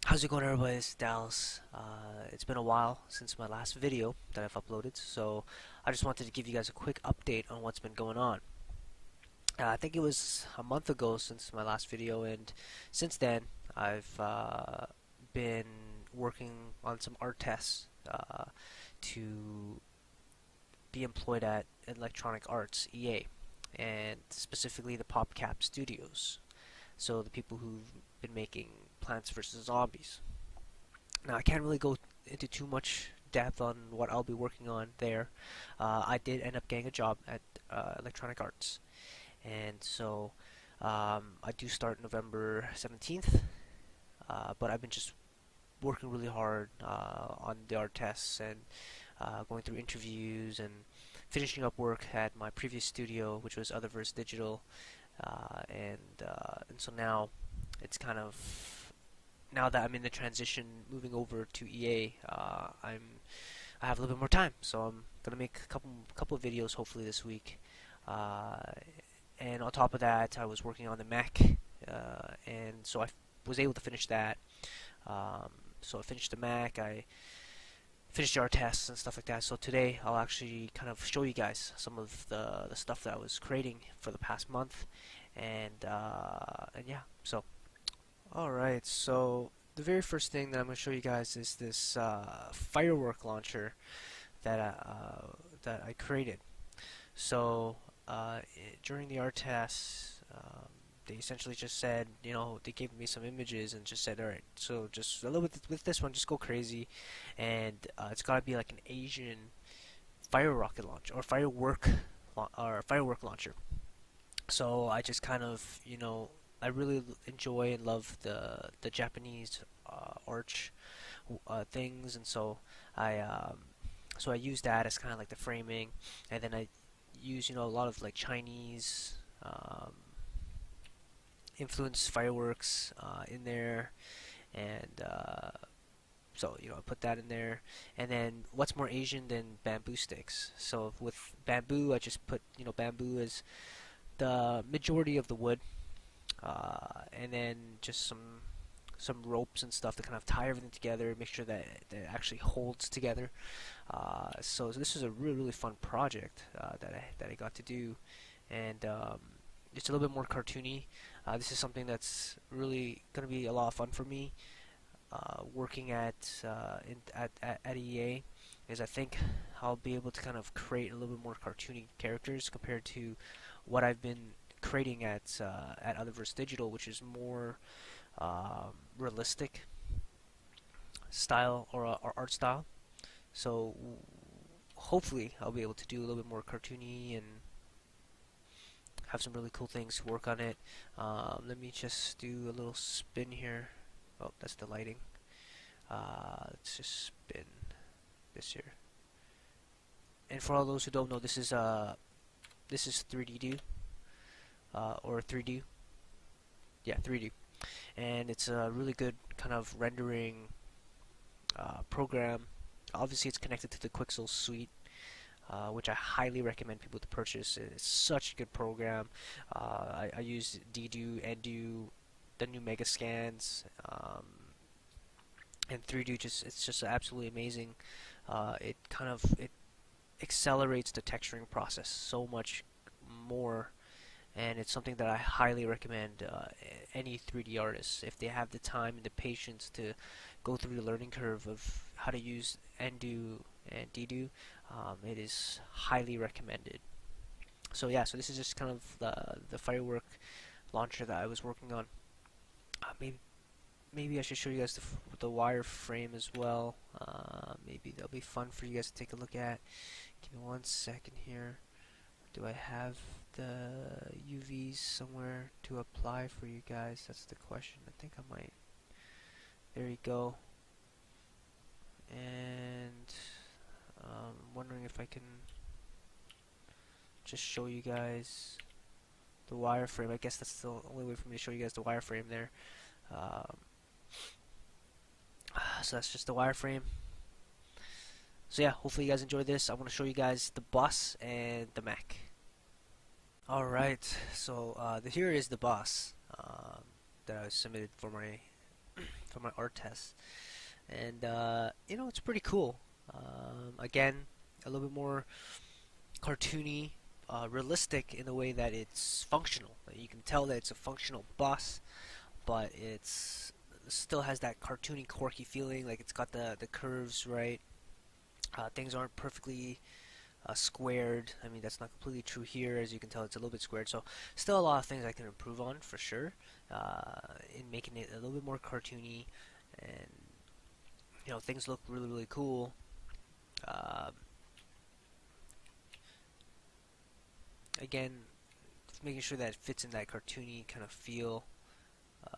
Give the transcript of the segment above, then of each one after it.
How's it going, everybody? It's Dallas. It's been a while since my last video that I've uploaded, so I just wanted to give you guys a quick update on what's been going on. I think it was a month ago since my last video, and since then I've been working on some art tests to be employed at Electronic Arts (EA), and specifically the PopCap Studios. So the people who've been making Plants vs Zombies. Now, I can't really go into too much depth on what I'll be working on there. I did end up getting a job at Electronic Arts, and so I do start November 17th, but I've been just working really hard on the art tests and going through interviews and finishing up work at my previous studio, which was Otherverse Digital, and so now it's kind of now that I'm in the transition moving over to EA, I have a little bit more time, so I'm gonna make a couple of videos hopefully this week. Uh, and on top of that, I was working on the Mac, and so I was able to finish that. Um, so I finished the Mac, I finished our tests and stuff like that. So today I'll actually kind of show you guys some of the stuff that I was creating for the past month, and yeah. So alright, so the very first thing that I'm going to show you guys is this firework launcher that I created. So during the art tests, they essentially just said, they gave me some images and just said, alright, so just a little bit with this one, just go crazy, and it's got to be like an Asian fire rocket launcher or firework launcher. So I just kind of, I really enjoy and love the Japanese arch things, and so I use that as kind of like the framing, and then I use a lot of like Chinese influenced fireworks in there, and so I put that in there, and then what's more Asian than bamboo sticks? So with bamboo, I just put bamboo as the majority of the wood, and then just some ropes and stuff to kind of tie everything together, make sure that it actually holds together. So this is a really fun project that I got to do, and it's a little bit more cartoony. This is something that's really going to be a lot of fun for me. Working at EA is I think I'll be able to kind of create a little bit more cartoony characters compared to what I've been creating at Otherverse Digital, which is more realistic style or art style. So hopefully I'll be able to do a little bit more cartoony and have some really cool things to work on it. Let me just do a little spin here. Oh, that's the lighting. Let's just spin this here. And for all those who don't know, this is 3D Do or 3D. Yeah, 3D. And it's a really good kind of rendering program. Obviously, it's connected to the Quixel suite, which I highly recommend people to purchase. It's such a good program. I use Ddo, Endu, the new Megascans, and 3D. It's just absolutely amazing. It accelerates the texturing process so much more, and it's something that I highly recommend any 3D artists if they have the time and the patience to go through the learning curve of how to use Endu and Ddo. It is highly recommended. So yeah, so this is just kind of the firework launcher that I was working on. Maybe I should show you guys the wireframe as well. Maybe that'll be fun for you guys to take a look at. Give me 1 second here. Do I have the UVs somewhere to apply for you guys? That's the question. I think I might. There you go. And I'm wondering if I can just show you guys the wireframe. I guess that's the only way for me to show you guys the wireframe there. Um, so that's just the wireframe. So yeah, hopefully you guys enjoy this. I want to show you guys the bus and the Mac. Alright, so here is the bus that I submitted for my art test, and you know, it's pretty cool. Again, a little bit more cartoony, realistic in the way that it's functional. You can tell that it's a functional bus, but it's still has that cartoony, quirky feeling. Like it's got the curves right. Things aren't perfectly squared. I mean, that's not completely true here. As you can tell, it's a little bit squared. So, still a lot of things I can improve on for sure, in making it a little bit more cartoony, and you know, things look really, really cool. Um, Again, making sure that it fits in that cartoony kind of feel,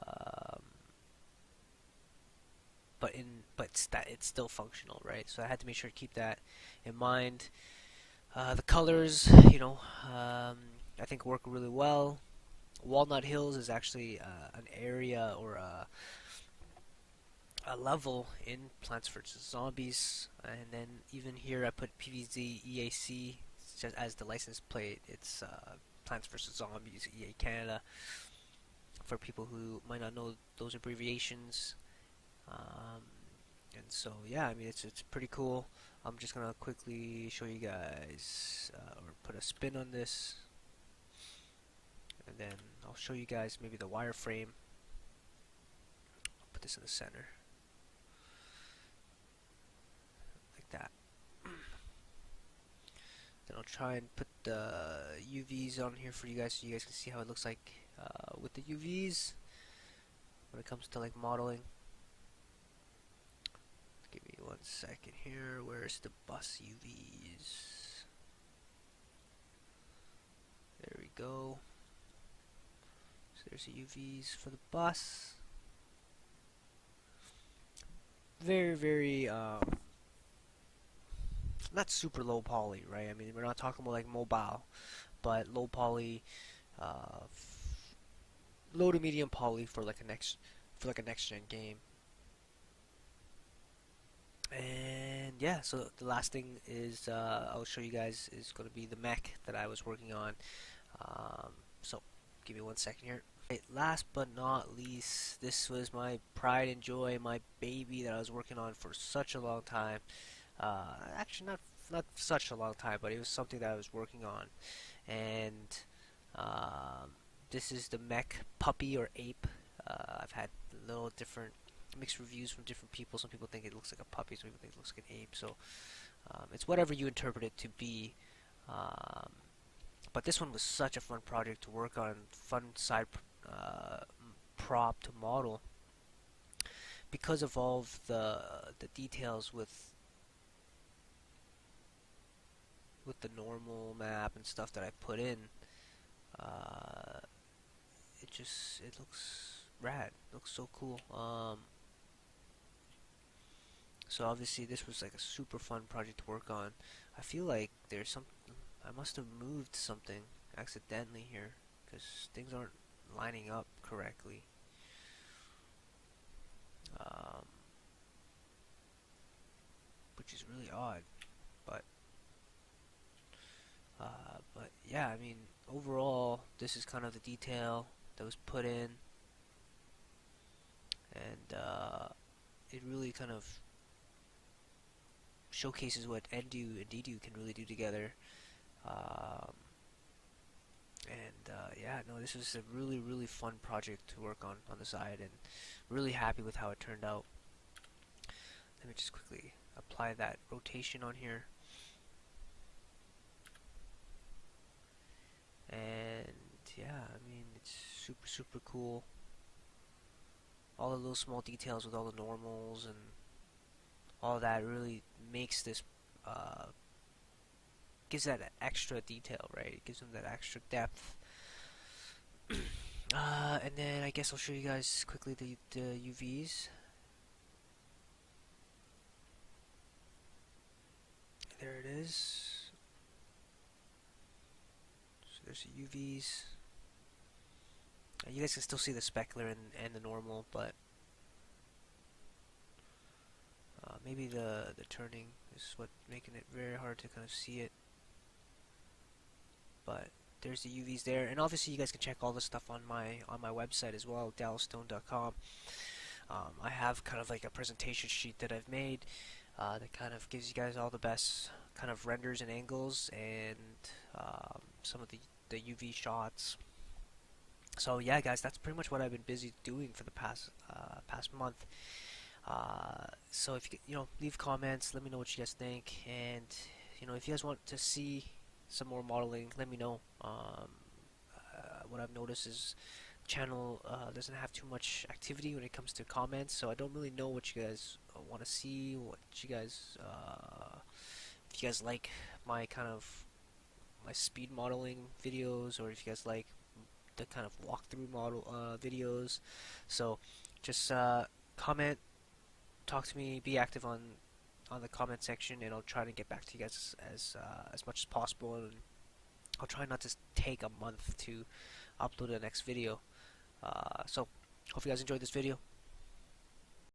um, but it's still functional, right? So I had to make sure to keep that in mind. The colors, you know, I think work really well. Walnut Hills is actually an area or a level in Plants vs Zombies, and then even here I put PVZ EAC just as the license plate. It's Plants vs Zombies EA Canada for people who might not know those abbreviations. Um, and so yeah, I mean it's pretty cool. I'm just gonna quickly show you guys or put a spin on this, and then I'll show you guys maybe the wireframe. I'll put this in the center like that. Then I'll try and put the UVs on here for you guys so you guys can see how it looks like with the UVs when it comes to like modeling. Give me 1 second here. Where's the bus UVs? There we go. So there's the UVs for the bus. Very, very not super low poly, right? I mean, we're not talking about like mobile, but low poly, low to medium poly for like a next gen game. And yeah, so the last thing is I'll show you guys is going to be the mech that I was working on. So give me 1 second here. Okay, last but not least, this was my pride and joy, my baby that I was working on for such a long time. Actually, not such a long time, but it was something that I was working on. And this is the mech puppy or ape. I've had little different mixed reviews from different people. Some people think it looks like a puppy, some people think it looks like an ape. So it's whatever you interpret it to be. Um, but this one was such a fun project to work on, fun side prop to model because of all of the details with the normal map and stuff that I put in. Uh, it looks rad. It looks so cool. So obviously this was like a super fun project to work on. I feel like there's some. I must have moved something accidentally here because things aren't lining up correctly. Um, which is really odd, but yeah, I mean overall this is kind of the detail that was put in, and it really kind of showcases what Endu and Dedu can really do together. Um, yeah, no, this was a really, really fun project to work on the side, and really happy with how it turned out. Let me just quickly apply that rotation on here. And yeah, I mean, it's super, super cool. All the little small details with all the normals and all that really makes this, gives that extra detail, right? It gives them that extra depth. And then I guess I'll show you guys quickly the UVs. There it is. So there's the UVs. You guys can still see the specular and the normal, but maybe the turning is what making it very hard to kind of see it. But there's the UVs there, and obviously you guys can check all the stuff on my website as well, dallasstone.com. I have kind of like a presentation sheet that I've made that kind of gives you guys all the best kind of renders and angles and some of the UV shots. So yeah, guys, that's pretty much what I've been busy doing for the past month. So if leave comments, let me know what you guys think, and if you guys want to see some more modeling, let me know. What I've noticed is channel doesn't have too much activity when it comes to comments, so I don't really know what you guys want to see, what you guys if you guys like my kind of my speed modeling videos, or if you guys like the kind of walkthrough model videos. So just comment, talk to me, be active on the comment section, and I'll try to get back to you guys as much as possible, and I'll try not to take a month to upload the next video. So hope you guys enjoyed this video.